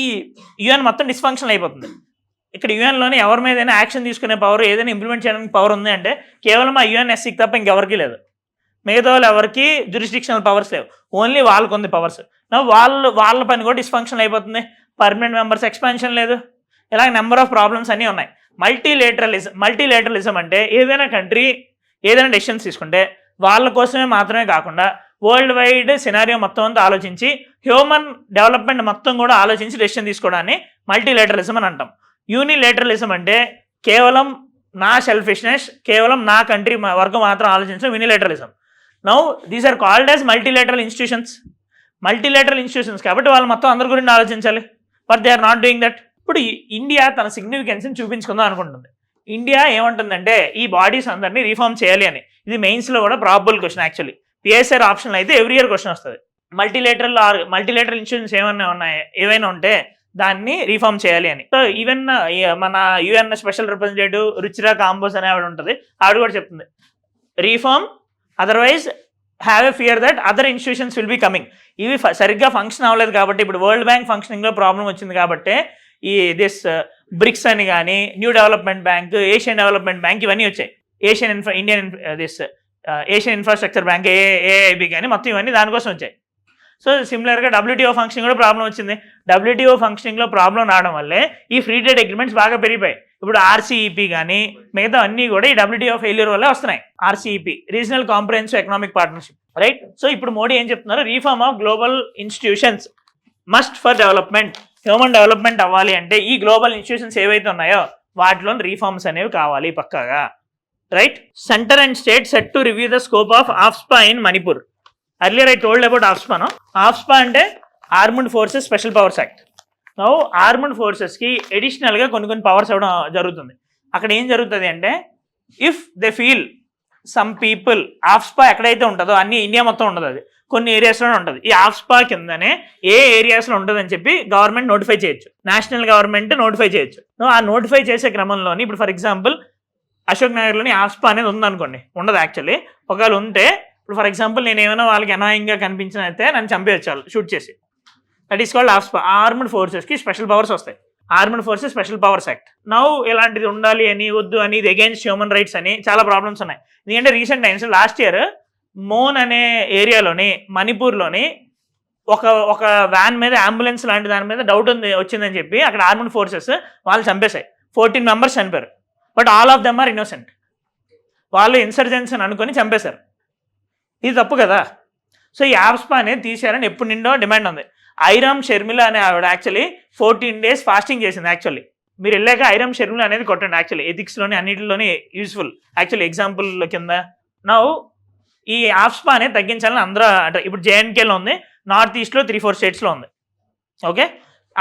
Speaker 1: యుఎన్ మొత్తం డిస్ఫంక్షన్ అయిపోతుంది. ఇక్కడ యుఎన్లోనే ఎవరి మీదైనా యాక్షన్ తీసుకునే పవర్, ఏదైనా ఇంప్లిమెంట్ చేయడానికి పవర్ ఉంది అంటే కేవలం ఆ యుఎన్ఎస్సీకి తప్ప ఇంకెవరికి లేదు. మిగతా వాళ్ళు ఎవరికి జ్యూరిస్డిక్షనల్ పవర్స్ లేవు, ఓన్లీ వాళ్ళకు ఉంది పవర్స్. వాళ్ళ పని కూడా డిస్ఫంక్షన్ అయిపోతుంది. పర్మనెంట్ మెంబర్స్ ఎక్స్పాన్షన్ లేదు, ఇలాగ నెంబర్ ఆఫ్ ప్రాబ్లమ్స్ అన్నీ ఉన్నాయి. మల్టీలేటరలిజం అంటే ఏదైనా కంట్రీ ఏదైనా డెసిషన్స్ తీసుకుంటే వాళ్ళ కోసమే మాత్రమే కాకుండా వరల్డ్ వైడ్ సినారియో మొత్తం అంతా ఆలోచించి, హ్యూమన్ డెవలప్మెంట్ మొత్తం కూడా ఆలోచించి డెసిషన్ తీసుకోవడాన్ని మల్టీలేటరలిజం అని అంటాం. యూనిలేటరలిజం అంటే కేవలం నా సెల్ఫిష్నెస్, కేవలం నా కంట్రీ వరకు మాత్రం ఆలోచించడం unilateralism. Now these are called as multilateral institutions కాబట్టి వాళ్ళు మొత్తం అందరి గురించి ఆలోచించాలి, but they are not doing that. ఇప్పుడు ఇండియా తన సిగ్నిఫికెన్స్ని చూపించుకుందాం అనుకుంటుంది. ఇండియా ఏమంటుందంటే ఈ బాడీస్ అందరినీ రీఫార్మ్ చేయాలి అని. ఇది మెయిన్స్లో కూడా ప్రాబబుల్ క్వశ్చన్. యాక్చువల్లీ పిఎస్ఆర్ ఆప్షన్లో అయితే ఎవ్రీ ఇయర్ క్వశ్చన్ వస్తుంది. మల్టీలేటరల్ ఇన్స్టిట్యూషన్స్ ఏవైనా ఉంటే దాన్ని రీఫార్మ్ చేయాలి అని. సో ఈవెన్ మన UN special representative Ruchira Kamboj అనే ఆవిడ ఉంటుంది, ఆవిడ కూడా చెప్తుంది reform, otherwise have a fear that other institutions will be coming. ఇవి సరిగ్గా ఫంక్షన్ అవ్వలేదు కాబట్టి, ఇప్పుడు వరల్డ్ బ్యాంక్ ఫంక్షనింగ్లో ప్రాబ్లం వచ్చింది కాబట్టి ఈ బ్రిక్స్ అని కానీ, new development bank, Asian development bank ఇవన్నీ వచ్చాయి. ఏషియన్ ఇన్ఫ్రాస్ట్రక్చర్ బ్యాంక్ ఏఐబి కానీ మొత్తం ఇవన్నీ దానికోసం వచ్చాయి. సో సిమిలర్గా WTO ఫంక్షనింగ్ కూడా ప్రాబ్లం వచ్చింది. WTO ఫంక్షనింగ్లో ప్రాబ్లం రావడం వల్లే ఈ ఫ్రీ ట్రేడ్ అగ్రిమెంట్స్ బాగా పెరిగిపోయాయి. ఇప్పుడు RCEP కానీ మిగతా అన్నీ కూడా ఈ WTO ఫెయిల్యూర్ వల్లే వస్తున్నాయి. RCEP regional comprehensive economic partnership, right? So ఇప్పుడు మోడీ ఏం చెప్తున్నారు, reform of global institutions must for development. Human development అవ్వాలి అంటే ఈ గ్లోబల్ ఇన్స్టిట్యూషన్స్ ఏవైతే ఉన్నాయో వాటిలో రీఫార్మ్స్ అనేవి కావాలి పక్కాగా, right? Centre and state set to review the scope of AFSPA in Manipur. Earlier I told about ఆఫ్స్పాను. ఆఫ్స్పా అంటే armed forces special powers act. Now armed ఫోర్సెస్కి ఎడిషనల్గా కొన్ని పవర్స్ ఇవ్వడం జరుగుతుంది. అక్కడ ఏం జరుగుతుంది అంటే if they feel some people, AFSPA ఎక్కడైతే ఉంటుందో అన్ని ఇండియా మొత్తం ఉండదు, అది కొన్ని ఏరియాస్లోనే ఉంటుంది. ఈ ఆఫ్స్పా కిందనే ఏ ఏరియాస్లో ఉంటుందని చెప్పి గవర్నమెంట్ నోటిఫై చేయొచ్చు, నేషనల్ గవర్నమెంట్ నోటిఫై చేయొచ్చు. ఆ నోటిఫై చేసే క్రమంలోని ఇప్పుడు ఫర్ ఎగ్జాంపుల్ అశోక్ నగర్లోని ఆఫ్స్పా అనేది ఉందనుకోండి, ఉండదు యాక్చువల్లీ. ఒకవేళ ఉంటే ఇప్పుడు ఫర్ ఎగ్జాంపుల్ నేను ఏమైనా వాళ్ళకి అనాయింగ్గా కనిపించిన అయితే నన్ను చంపేయచ్చు వాళ్ళు షూట్ చేసి. That is called AFSPA. Armed ఫోర్సెస్కి స్పెషల్ పవర్స్ వస్తాయి. Armed forces special powers act. Now ఇలాంటిది ఉండాలి అని వద్దు అని ఇది అగైన్స్ హ్యూమన్ రైట్స్ అని చాలా ప్రాబ్లమ్స్ ఉన్నాయి. ఎందుకంటే రీసెంట్ టైమ్స్ లాస్ట్ ఇయర్ మోన్ అనే ఏరియాలోని మణిపూర్లోని ఒక వ్యాన్ మీద అంబులెన్స్ లాంటి దాని మీద డౌట్ వచ్చిందని చెప్పి అక్కడ ఆర్మ్డ్ ఫోర్సెస్ వాళ్ళు చంపేశాయి. 14 మెంబర్స్ చనిపోయారు. But all of them are innocent. వాళ్ళు ఇన్సర్జెన్స్ అని అనుకొని చంపేశారు. ఇది తప్పు కదా. సో ఈ ఆఫ్స్పా అనేది తీశారని ఎప్పుడు నిండో డిమాండ్ ఉంది. ఐరామ్ షర్మిల అనే ఆవిడ యాక్చువల్లీ 14 days ఫాస్టింగ్ చేసింది. యాక్చువల్లీ మీరు వెళ్ళాక ఐరామ్ షర్మిల అనేది కొట్టండి. యాక్చువల్లీ ఎథిక్స్లోని అన్నింటిలోని యూస్ఫుల్. యాక్చువల్లీ ఎగ్జాంపుల్ కింద నౌ ఈ ఆఫ్స్పా అనేది తగ్గించాలని అందరూ అంటే ఇప్పుడు జేఎన్కేలో ఉంది, నార్త్ ఈస్ట్లో 3-4 స్టేట్స్లో ఉంది. ఓకే,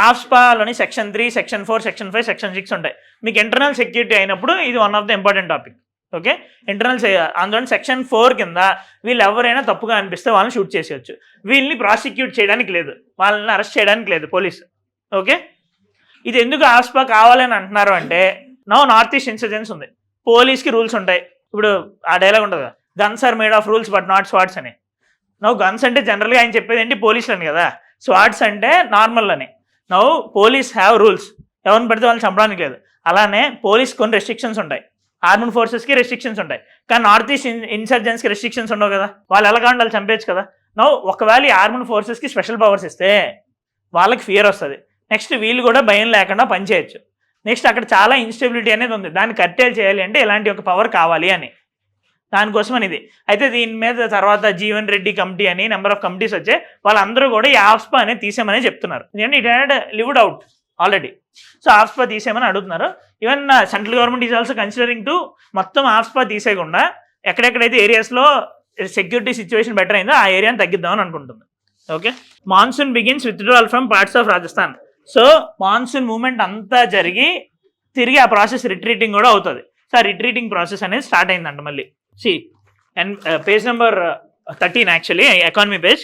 Speaker 1: ఆఫ్స్పాలోని సెక్షన్ 3, సెక్షన్ 4, సెక్షన్ 5, సెక్షన్ 6 ఉంటాయి. మీకు ఇంటర్నల్ సెక్యూరిటీ అయినప్పుడు ఇది one of the important topic. Okay, అందులో సెక్షన్ 4 కింద వీళ్ళు ఎవరైనా తప్పుగా అనిపిస్తే వాళ్ళని షూట్ చేసేయచ్చు. వీళ్ళని ప్రాసిక్యూట్ చేయడానికి లేదు, వాళ్ళని అరెస్ట్ చేయడానికి లేదు పోలీసు. ఓకే, ఇది ఎందుకు ఆఫ్స్పా కావాలని అంటున్నారు అంటే నార్త్ ఈస్ట్ ఇన్సర్జెన్స్ ఉంది, పోలీస్కి రూల్స్ ఉంటాయి. ఇప్పుడు ఆ డైలాగ్ ఉంటుంది కదా, guns are made of rules but not swats అని. గన్స్ అంటే జనరల్గా ఆయన చెప్పేది ఏంటి, పోలీసులు అని కదా. స్వాట్స్ అంటే నార్మల్ అని. పోలీస్ హ్యావ్ రూల్స్, ఎవరిని పడితే వాళ్ళని చంపడానికి లేదు. అలానే పోలీస్ కొన్ని రెస్ట్రిక్షన్స్ ఉంటాయి, ఆర్మ్డ్ ఫోర్సెస్కి రెస్ట్రిక్షన్స్ ఉంటాయి. కానీ నార్త్ ఈస్ట్ ఇన్సర్జెన్స్కి రెస్ట్రిక్షన్స్ ఉండవు కదా. వాళ్ళు ఎలా కావాలి వాళ్ళు చంపేయచ్చు కదా. ఒకవేళ ఆర్మ్డ్ ఫోర్సెస్కి స్పెషల్ పవర్స్ ఇస్తే వాళ్ళకి ఫియర్ వస్తుంది. నెక్స్ట్ వీళ్ళు కూడా భయం లేకుండా పనిచేయచ్చు. నెక్స్ట్ అక్కడ చాలా ఇన్స్టెబిలిటీ అనేది ఉంది, దాన్ని కట్టేలు చేయాలి అంటే ఇలాంటి ఒక పవర్ కావాలి అని, దానికోసం అని ఇది. అయితే దీని మీద తర్వాత జీవన్ రెడ్డి కమిటీ అని నెంబర్ ఆఫ్ కమిటీస్ వచ్చాయి. వాళ్ళందరూ కూడా ఈ ఆఫ్స్పా అనేది తీసేయమని చెప్తున్నారు. ఎందుకంటే it had lived out already. So AFSPA తీసేయమని అడుగుతున్నారు. Even central government is also considering to మొత్తం ఆఫ్స్పా తీసేయకుండా ఎక్కడెక్కడైతే ఏరియాస్లో సెక్యూరిటీ సిచ్యువేషన్ బెటర్ అయిందో ఆ ఏరియాని తగ్గిద్దామని అనుకుంటుంది. Okay, monsoon begins withdrawal from parts of Rajasthan. So monsoon movement అంతా జరిగి తిరిగి ఆ ప్రాసెస్ రిట్రీటింగ్ కూడా అవుతుంది. సో ఆ రిట్రీటింగ్ ప్రాసెస్ అనేది స్టార్ట్ అయిందంట మళ్ళీ. Page number 13 actually economy page.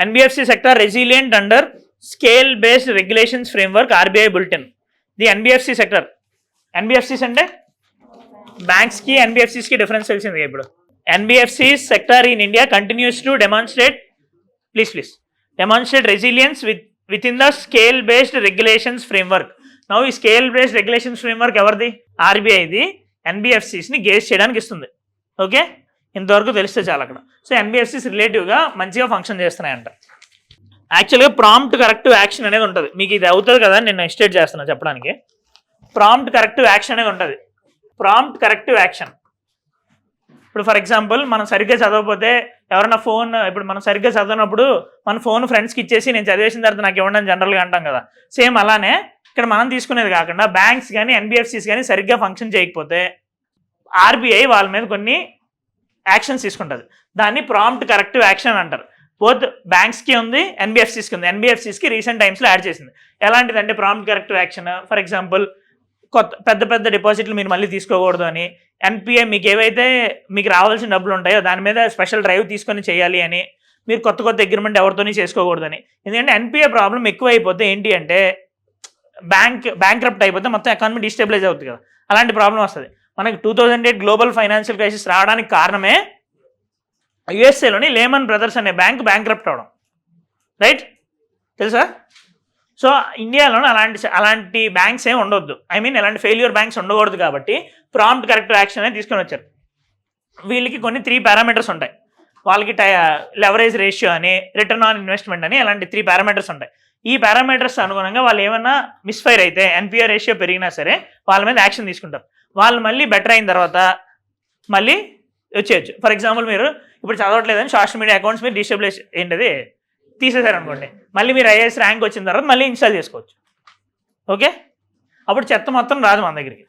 Speaker 1: NBFC sector resilient under scale based regulations framework RBI bulletin. The NBFC sector, NBFCs అంటే బ్యాంక్స్కి ఎన్బిఎఫ్సిస్కి డిఫరెన్స్ తెలిసింది. ఇప్పుడు NBFC sector in India continues to demonstrate resilience with in the scale based regulations framework. Now ఈ scale based regulations framework ఎవరిది? ఆర్బీఐది. ఎన్బిఎఫ్సిస్ని gauge చేయడానికి ఇస్తుంది. Okay, ఇంతవరకు తెలిస్తే చాలా అక్కడ. సో ఎన్బిఎఫ్సిస్ రిలేటివ్గా మంచిగా ఫంక్షన్ చేస్తున్నాయంట. యాక్చువల్గా ప్రాంప్ట్ కరెక్టివ్ యాక్షన్ అనేది ఉంటుంది. మీకు ఇది అవుతుంది కదా, నేను ఎక్స్టేట్ చేస్తున్నాను చెప్పడానికి. ప్రాంప్ట్ కరెక్టివ్ యాక్షన్ అనేది ఉంటుంది. ప్రాంప్ట్ కరెక్టివ్ యాక్షన్ ఇప్పుడు ఫర్ ఎగ్జాంపుల్ మనం సరిగ్గా చదవకపోతే ఎవరైనా ఫోన్, ఇప్పుడు మనం సరిగ్గా చదవనప్పుడు మన ఫోన్ ఫ్రెండ్స్కి ఇచ్చేసి నేను చదివేసిన తర్వాత నాకు ఇవ్వండి జనరల్గా అంటాం కదా. సేమ్ అలానే ఇక్కడ మనం తీసుకునేది కాకుండా బ్యాంక్స్ కానీ ఎన్బిఎఫ్సిస్ కానీ సరిగ్గా ఫంక్షన్ చేయకపోతే ఆర్బీఐ వాళ్ళ మీద కొన్ని యాక్షన్స్ తీసుకుంటుంది. దాన్ని ప్రాంప్ట్ కరెక్టివ్ యాక్షన్ అంటారు. బోత్ బ్యాంక్స్కి ఉంది, ఎన్బిఎఫ్సిస్కి ఉంది. ఎన్బిఎఫ్సిస్కి రీసెంట్ టైమ్స్లో యాడ్ చేసింది. ఎలాంటిదంటే prompt corrective action, for example పెద్ద డిపాజిట్లు మీరు మళ్ళీ తీసుకోకూడదు అని, ఎన్పిఐ మీకు ఏవైతే మీకు రావాల్సిన డబ్బులు ఉంటాయో దాని మీద స్పెషల్ డ్రైవ్ తీసుకొని చేయాలి అని, మీరు కొత్త అగ్రిమెంట్ ఎవరితోని చేసుకోకూడదని. ఎందుకంటే ఎన్పిఐ ప్రాబ్లం ఎక్కువ అయిపోతే ఏంటి అంటే బ్యాంక్రప్ట్ అయిపోతే మొత్తం ఎకానమీ డిస్టెబిలైజ్ అవుతుంది కదా, అలాంటి ప్రాబ్లం వస్తుంది. మనకి 2008 గ్లోబల్ ఫైనాన్షియల్ క్రైసిస్ రావడానికి కారణమే యుఎస్ఏలోని లేమన్ బ్రదర్స్ అనే బ్యాంక్రప్ట్ అవడం. రైట్, తెలుసా? సో ఇండియాలోనే అలాంటి బ్యాంక్స్ ఏమి ఉండొద్దు, ఎలాంటి ఫెయిల్యూర్ బ్యాంక్స్ ఉండకూడదు. కాబట్టి ప్రాంప్ట్ కరెక్టివ్ యాక్షన్ అనేది తీసుకొని వచ్చారు. వీళ్ళకి కొన్ని 3 పారామీటర్స్ ఉంటాయి. వాళ్ళకి లెవరేజ్ రేషియో అని, రిటర్న్ ఆన్ ఇన్వెస్ట్మెంట్ అని, అలాంటి 3 పారామీటర్స్ ఉంటాయి. ఈ పారామీటర్స్ అనుగుణంగా వాళ్ళు ఏమైనా మిస్ఫైర్ అయితే, ఎన్పిఆర్ రేషియో పెరిగినా సరే వాళ్ళ మీద యాక్షన్ తీసుకుంటారు. వాళ్ళు మళ్ళీ బెటర్ అయిన తర్వాత మళ్ళీ వచ్చేయచ్చు. ఫర్ ఎగ్జాంపుల్ మీరు ఇప్పుడు చదవట్లేదని సోషల్ మీడియా అకౌంట్స్ మీరు డిస్టెబిలైజ్ ఏంటది తీసేశారు అనుకోండి, మళ్ళీ మీరు ఐఏఎస్ ర్యాంక్ వచ్చిన తర్వాత మళ్ళీ ఇన్స్టాల్ చేసుకోవచ్చు. ఓకే, అప్పుడు చెత్త మొత్తం రాదు మన దగ్గరికి.